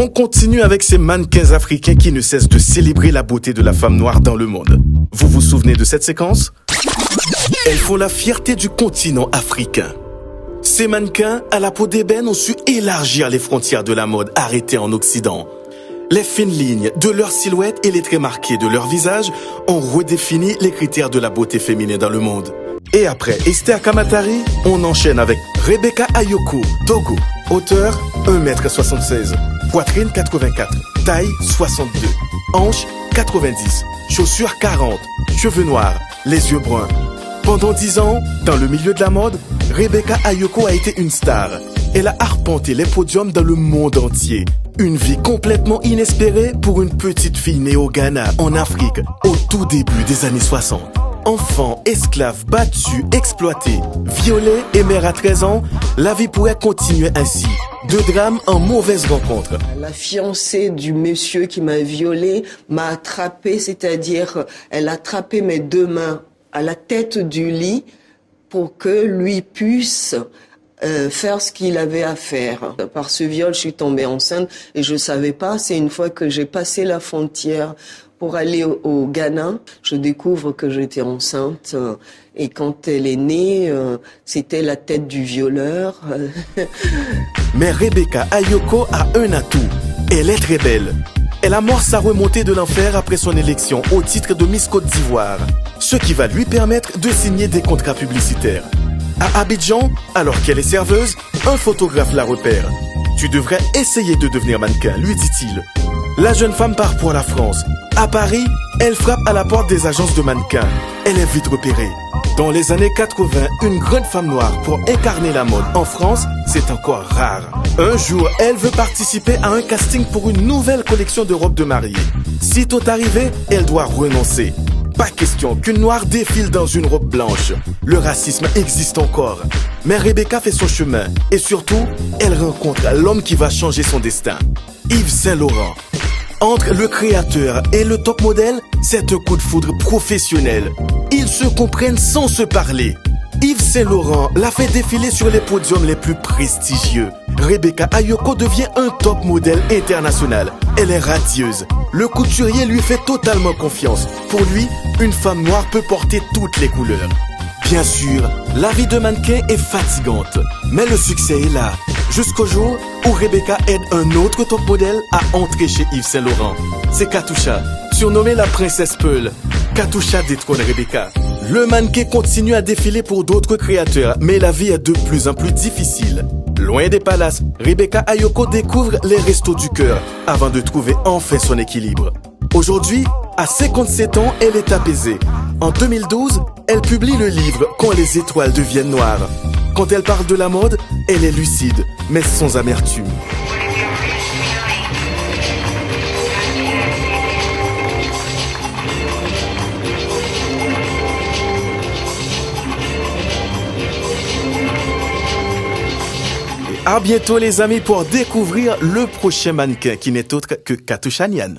On continue avec ces mannequins africains qui ne cessent de célébrer la beauté de la femme noire dans le monde. Vous vous souvenez de cette séquence? Elles font la fierté du continent africain. Ces mannequins à la peau d'ébène ont su élargir les frontières de la mode arrêtée en Occident. Les fines lignes de leur silhouette et les traits marqués de leur visage ont redéfini les critères de la beauté féminine dans le monde. Et après Esther Kamatari, on enchaîne avec Rebecca Ayoko, Togo. Hauteur 1m76, poitrine 84, taille 62, hanche 90, chaussures 40, cheveux noirs, les yeux bruns. Pendant 10 ans, dans le milieu de la mode, Rebecca Ayoko a été une star. Elle a arpenté les podiums dans le monde entier. Une vie complètement inespérée pour une petite fille née au Ghana, en Afrique, au tout début des années 60. Enfant, esclave, battu, exploité, violé et mère à 13 ans, la vie pourrait continuer ainsi. Deux drames en mauvaise rencontre. La fiancée du monsieur qui m'a violée m'a attrapée, c'est-à-dire elle a attrapé mes deux mains à la tête du lit pour que lui puisse faire ce qu'il avait à faire. Par ce viol, je suis tombée enceinte et je savais pas. C'est une fois que j'ai passé la frontière pour aller au Ghana, je découvre que j'étais enceinte. Et quand elle est née, c'était la tête du violeur. Mais Rebecca Ayoko a un atout. Elle est très belle. Elle amorce sa remontée de l'enfer après son élection au titre de Miss Côte d'Ivoire, ce qui va lui permettre de signer des contrats publicitaires. À Abidjan, alors qu'elle est serveuse, un photographe la repère. « Tu devrais essayer de devenir mannequin », lui dit-il. La jeune femme part pour la France. À Paris, elle frappe à la porte des agences de mannequins. Elle est vite repérée. Dans les années 80, une grande femme noire pour incarner la mode en France, c'est encore rare. Un jour, elle veut participer à un casting pour une nouvelle collection de robes de mariée. Sitôt arrivée, elle doit renoncer. Pas question qu'une noire défile dans une robe blanche. Le racisme existe encore. Mais Rebecca fait son chemin et surtout, elle rencontre l'homme qui va changer son destin. Yves Saint Laurent. Entre le créateur et le top modèle, c'est un coup de foudre professionnel. Ils se comprennent sans se parler. Yves Saint Laurent l'a fait défiler sur les podiums les plus prestigieux. Rebecca Ayoko devient un top modèle international. Elle est radieuse. Le couturier lui fait totalement confiance. Pour lui, une femme noire peut porter toutes les couleurs. Bien sûr, la vie de mannequin est fatigante, mais le succès est là. Jusqu'au jour où Rebecca aide un autre top modèle à entrer chez Yves Saint Laurent. C'est Katusha, surnommée la princesse Pearl. Katusha détrône Rebecca. Le mannequin continue à défiler pour d'autres créateurs, mais la vie est de plus en plus difficile. Loin des palaces, Rebecca Ayoko découvre les restos du cœur avant de trouver enfin son équilibre. Aujourd'hui, à 57 ans, elle est apaisée. En 2012, elle publie le livre « Quand les étoiles deviennent noires ». Quand elle parle de la mode, elle est lucide, mais sans amertume. Et à bientôt les amis pour découvrir le prochain mannequin qui n'est autre que Katusha Nyan.